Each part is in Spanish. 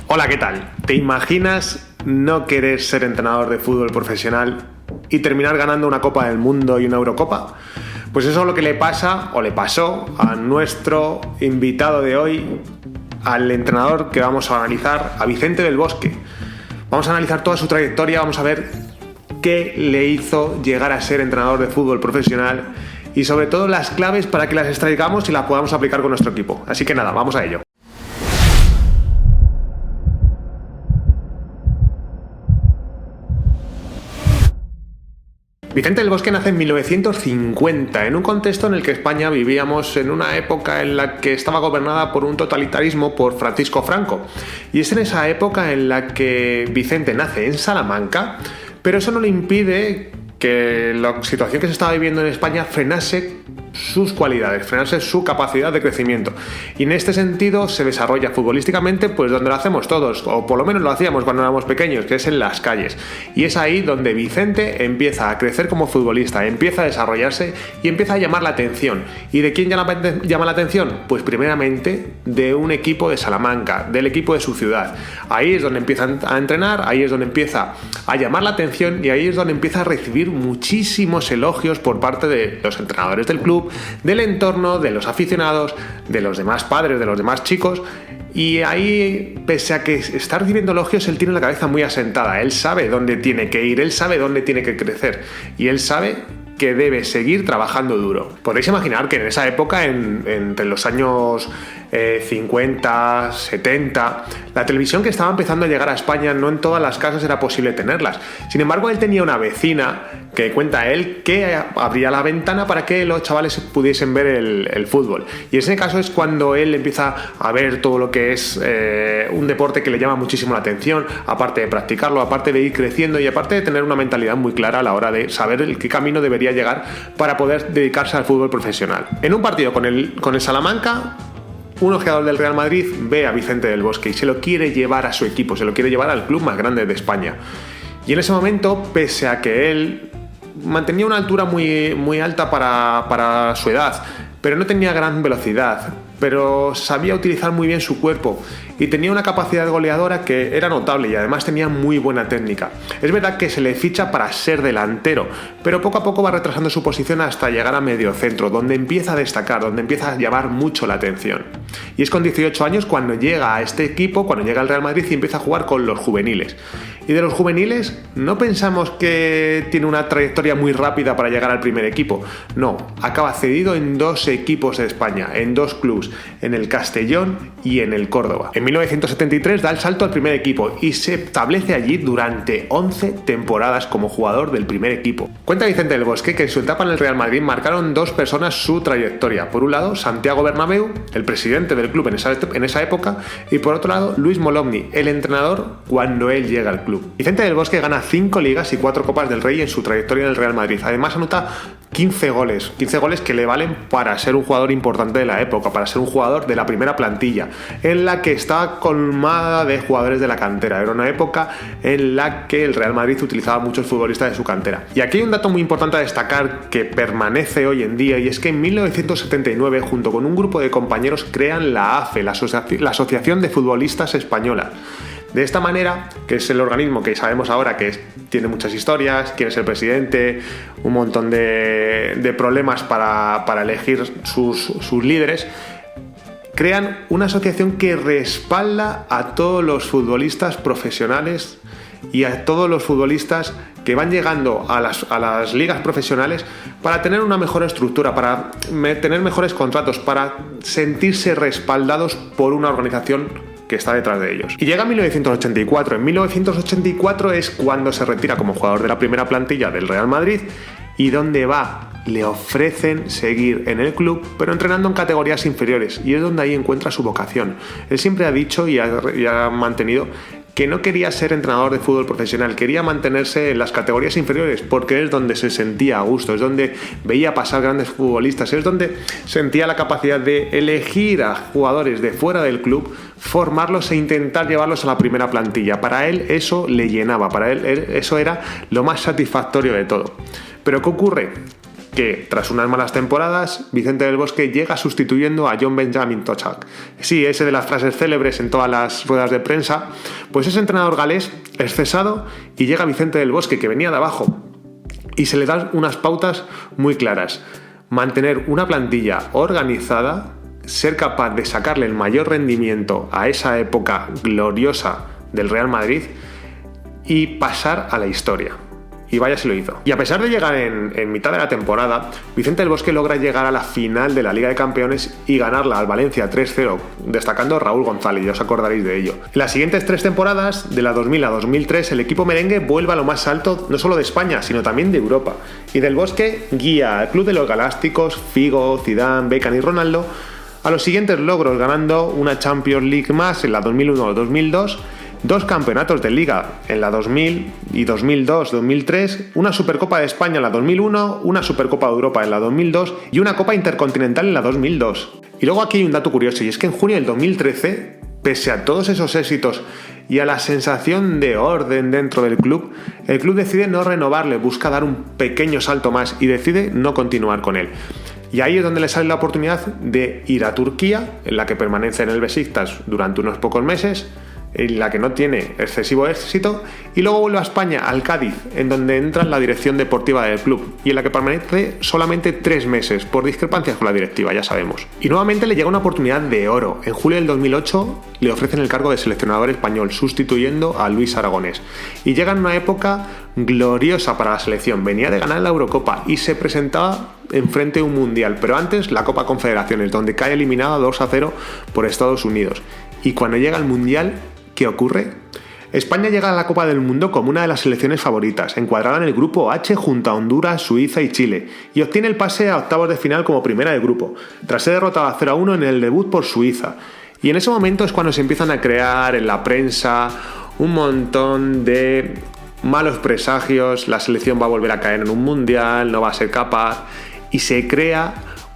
Hola, ¿qué tal? ¿Te imaginas no querer ser entrenador de fútbol profesional y terminar ganando una Copa del Mundo y una Eurocopa? Pues eso es lo que le pasa o le pasó a nuestro invitado de hoy, al entrenador que vamos a analizar, a Vicente del Bosque. Vamos a analizar toda su trayectoria, vamos a ver qué le hizo llegar a ser entrenador de fútbol profesional y sobre todo las claves para que las extraigamos y las podamos aplicar con nuestro equipo. Así que nada, vamos a ello. Vicente del Bosque nace en 1950, en un contexto en el que España vivíamos en una época en la que estaba gobernada por un totalitarismo por Francisco Franco. Y es en esa época en la que Vicente nace en Salamanca, pero eso no le impide que la situación que se estaba viviendo en España frenase sus cualidades, frenase su capacidad de crecimiento. Y en este sentido se desarrolla futbolísticamente pues donde lo hacemos todos, o por lo menos lo hacíamos cuando éramos pequeños, que es en las calles. Y es ahí donde Vicente empieza a crecer como futbolista, empieza a desarrollarse y empieza a llamar la atención. ¿Y de quién llama la atención? Pues primeramente de un equipo de Salamanca, del equipo de su ciudad. Ahí es donde empieza a entrenar, ahí es donde empieza a llamar la atención y ahí es donde empieza a recibir muchísimos elogios por parte de los entrenadores del club, del entorno, de los aficionados, de los demás padres, de los demás chicos. Y ahí, pese a que está recibiendo elogios, él tiene la cabeza muy asentada. Él sabe dónde tiene que ir, él sabe dónde tiene que crecer y él sabe que debe seguir trabajando duro. Podéis imaginar que en esa época, entre los años 50, 70, la televisión que estaba empezando a llegar a España, no en todas las casas era posible tenerlas. Sin embargo, él tenía una vecina que cuenta él que abría la ventana para que los chavales pudiesen ver el fútbol. Y en ese caso es cuando él empieza a ver todo lo que es un deporte que le llama muchísimo la atención, aparte de practicarlo, aparte de ir creciendo y aparte de tener una mentalidad muy clara a la hora de saber qué camino debería llegar para poder dedicarse al fútbol profesional. En un partido con el Salamanca, un ojeador del Real Madrid ve a Vicente del Bosque y se lo quiere llevar a su equipo, se lo quiere llevar al club más grande de España. Y en ese momento, pese a que él mantenía una altura muy, muy alta para su edad, pero no tenía gran velocidad, pero sabía utilizar muy bien su cuerpo y tenía una capacidad goleadora que era notable y además tenía muy buena técnica. Es verdad que se le ficha para ser delantero, pero poco a poco va retrasando su posición hasta llegar a mediocentro, donde empieza a destacar, donde empieza a llamar mucho la atención. Y es con 18 años cuando llega a este equipo, cuando llega al Real Madrid y empieza a jugar con los juveniles. Y de los juveniles no pensamos que tiene una trayectoria muy rápida para llegar al primer equipo. No, acaba cedido en dos equipos de España, en dos clubes, en el Castellón y en el Córdoba. En 1973 da el salto al primer equipo y se establece allí durante 11 temporadas como jugador del primer equipo. Cuenta Vicente del Bosque que en su etapa en el Real Madrid marcaron dos personas su trayectoria. Por un lado, Santiago Bernabéu, el presidente del club en esa época, y por otro lado, Luis Molomni, el entrenador cuando él llega al club. Vicente del Bosque gana 5 ligas y 4 Copas del Rey en su trayectoria en el Real Madrid. Además anota 15 goles que le valen para ser un jugador importante de la época, para ser un jugador de la primera plantilla, en la que estaba colmada de jugadores de la cantera. Era una época en la que el Real Madrid utilizaba muchos futbolistas de su cantera. Y aquí hay un dato muy importante a destacar que permanece hoy en día, y es que en 1979, junto con un grupo de compañeros, crean la AFE, la Asociación de Futbolistas Española. De esta manera, que es el organismo que sabemos ahora que tiene muchas historias, quién es el presidente, un montón de problemas para elegir sus líderes, crean una asociación que respalda a todos los futbolistas profesionales y a todos los futbolistas que van llegando a las ligas profesionales para tener una mejor estructura, para tener mejores contratos, para sentirse respaldados por una organización que está detrás de ellos. Y llega 1984. En 1984 es cuando se retira como jugador de la primera plantilla del Real Madrid. ¿Y dónde va? Le ofrecen seguir en el club, pero entrenando en categorías inferiores, y es donde ahí encuentra su vocación. Él siempre ha dicho y ha mantenido que no quería ser entrenador de fútbol profesional, quería mantenerse en las categorías inferiores porque es donde se sentía a gusto, es donde veía pasar grandes futbolistas, es donde sentía la capacidad de elegir a jugadores de fuera del club, formarlos e intentar llevarlos a la primera plantilla. Para él eso le llenaba, para él eso era lo más satisfactorio de todo. ¿Pero qué ocurre? que, tras unas malas temporadas, Vicente del Bosque llega sustituyendo a John Benjamin Tochak. Sí, ese de las frases célebres en todas las ruedas de prensa. Pues ese entrenador galés es cesado y llega Vicente del Bosque, que venía de abajo, y se le dan unas pautas muy claras: mantener una plantilla organizada, ser capaz de sacarle el mayor rendimiento a esa época gloriosa del Real Madrid y pasar a la historia. Y vaya si lo hizo. Y a pesar de llegar en mitad de la temporada, Vicente del Bosque logra llegar a la final de la Liga de Campeones y ganarla al Valencia 3-0, destacando a Raúl González, ya os acordaréis de ello. En las siguientes 3 temporadas, de la 2000 a 2003, el equipo merengue vuelve a lo más alto, no solo de España, sino también de Europa. Y del Bosque guía al club de los Galácticos, Figo, Zidane, Beckham y Ronaldo a los siguientes logros, ganando una Champions League más en la 2001-2002, 2 campeonatos de Liga en la 2000 y 2002-2003, una Supercopa de España en la 2001, una Supercopa de Europa en la 2002 y una Copa Intercontinental en la 2002. Y luego aquí hay un dato curioso, y es que en junio del 2013, pese a todos esos éxitos y a la sensación de orden dentro del club, el club decide no renovarle, busca dar un pequeño salto más y decide no continuar con él. Y ahí es donde le sale la oportunidad de ir a Turquía, en la que permanece en el Beşiktaş durante unos pocos meses, en la que no tiene excesivo éxito, y luego vuelve a España, al Cádiz, en donde entra en la dirección deportiva del club, y en la que permanece solamente 3 meses, por discrepancias con la directiva, ya sabemos. Y nuevamente le llega una oportunidad de oro. En julio del 2008 le ofrecen el cargo de seleccionador español, sustituyendo a Luis Aragonés. Y llega en una época gloriosa para la selección. Venía de ganar la Eurocopa y se presentaba enfrente de un Mundial, pero antes la Copa Confederaciones, donde cae eliminada 2-0 por Estados Unidos. Y cuando llega al Mundial, ¿qué ocurre? España llega a la Copa del Mundo como una de las selecciones favoritas, encuadrada en el grupo H junto a Honduras, Suiza y Chile, y obtiene el pase a octavos de final como primera del grupo, tras ser derrotada 0-1 en el debut por Suiza. Y en ese momento es cuando se empiezan a crear en la prensa un montón de malos presagios: la selección va a volver a caer en un mundial, no va a ser capaz, y se crea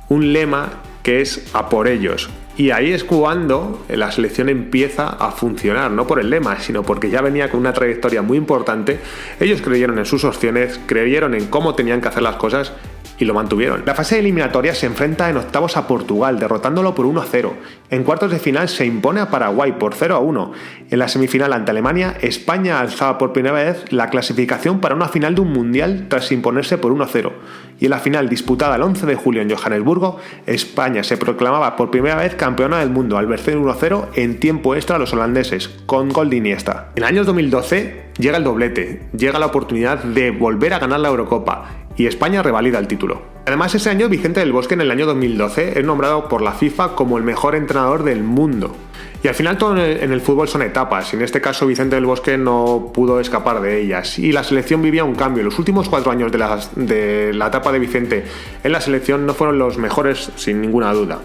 un lema que es "a por ellos". Y ahí es cuando la selección empieza a funcionar, no por el lema, sino porque ya venía con una trayectoria muy importante. Ellos creyeron en sus opciones, creyeron en cómo tenían que hacer las cosas y lo mantuvieron. La fase eliminatoria se enfrenta en octavos a Portugal, derrotándolo por 1-0. En cuartos de final se impone a Paraguay por 0-1. En la semifinal ante Alemania, España alzaba por primera vez la clasificación para una final de un mundial tras imponerse por 1-0. Y en la final, disputada el 11 de julio en Johannesburgo, España se proclamaba por primera vez campeona del mundo al vencer 1-0 en tiempo extra a los holandeses, con gol de Iniesta. En el año 2012 llega el doblete, llega la oportunidad de volver a ganar la Eurocopa, y España revalida el título. Además, ese año Vicente del Bosque, en el año 2012, es nombrado por la FIFA como el mejor entrenador del mundo. Y al final todo en el fútbol son etapas, y en este caso Vicente del Bosque no pudo escapar de ellas, y la selección vivía un cambio. Los últimos 4 años de la etapa de Vicente en la selección no fueron los mejores, sin ninguna duda.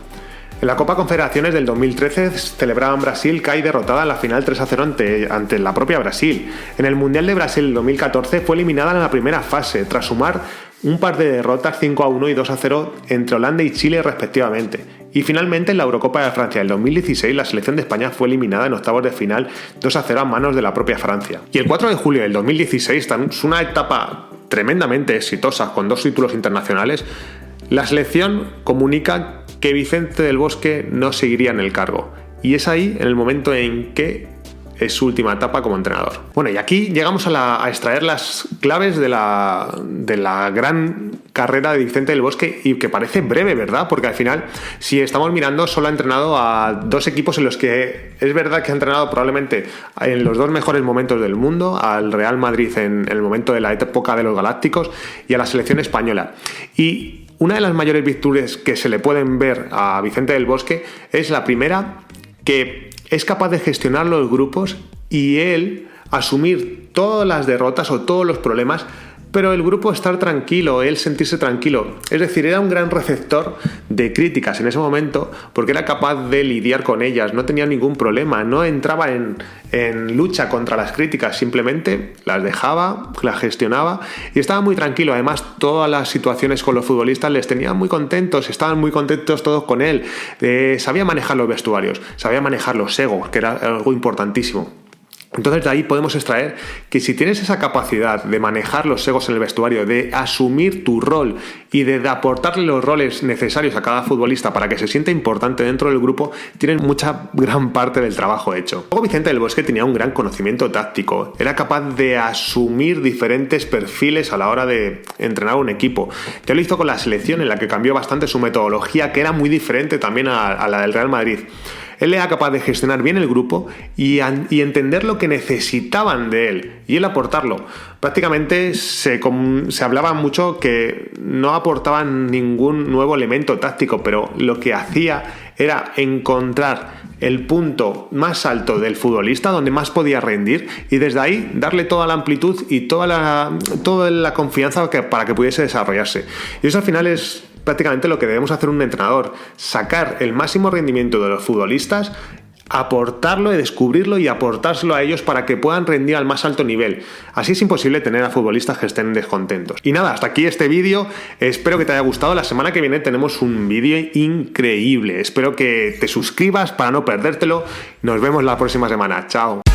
En la Copa Confederaciones del 2013 celebrada en Brasil, cae derrotada en la final 3-0 ante la propia Brasil. En el Mundial de Brasil del 2014 fue eliminada en la primera fase, tras sumar un par de derrotas 5-1 y 2-0 entre Holanda y Chile respectivamente. Y finalmente en la Eurocopa de Francia del 2016 la selección de España fue eliminada en octavos de final 2-0 a manos de la propia Francia. Y el 4 de julio del 2016, tras una etapa tremendamente exitosa con 2 títulos internacionales, la selección comunica que Vicente del Bosque no seguiría en el cargo. Y es ahí, en el momento en que es su última etapa como entrenador. Bueno, y aquí llegamos a extraer las claves de la gran carrera de Vicente del Bosque, y que parece breve, ¿verdad? Porque al final, si estamos mirando, solo ha entrenado a 2 equipos en los que es verdad que ha entrenado probablemente en los 2 mejores momentos del mundo: al Real Madrid en el momento de la época de los Galácticos y a la selección española. Y una de las mayores virtudes que se le pueden ver a Vicente del Bosque es la primera, que es capaz de gestionar los grupos y él asumir todas las derrotas o todos los problemas, pero el grupo estar tranquilo, él sentirse tranquilo. Es decir, era un gran receptor de críticas en ese momento, porque era capaz de lidiar con ellas, no tenía ningún problema, no entraba en lucha contra las críticas, simplemente las dejaba, las gestionaba y estaba muy tranquilo. Además, todas las situaciones con los futbolistas les tenían muy contentos, estaban muy contentos todos con él. Sabía manejar los vestuarios, sabía manejar los egos, que era algo importantísimo. Entonces de ahí podemos extraer que si tienes esa capacidad de manejar los egos en el vestuario, de asumir tu rol y de aportarle los roles necesarios a cada futbolista para que se sienta importante dentro del grupo, tienes gran parte del trabajo hecho. Luego Vicente del Bosque tenía un gran conocimiento táctico, era capaz de asumir diferentes perfiles a la hora de entrenar un equipo. Ya lo hizo con la selección, en la que cambió bastante su metodología, que era muy diferente también a la del Real Madrid. Él era capaz de gestionar bien el grupo y entender lo que necesitaban de él y él aportarlo. Prácticamente se hablaba mucho que no aportaban ningún nuevo elemento táctico, pero lo que hacía era encontrar el punto más alto del futbolista, donde más podía rendir, y desde ahí darle toda la amplitud y toda la confianza para que pudiese desarrollarse. Y eso al final es prácticamente lo que debemos hacer un entrenador: sacar el máximo rendimiento de los futbolistas, aportarlo, descubrirlo y aportárselo a ellos para que puedan rendir al más alto nivel. Así es imposible tener a futbolistas que estén descontentos. Y nada, hasta aquí este vídeo. Espero que te haya gustado. La semana que viene tenemos un vídeo increíble. Espero que te suscribas para no perdértelo. Nos vemos la próxima semana. Chao.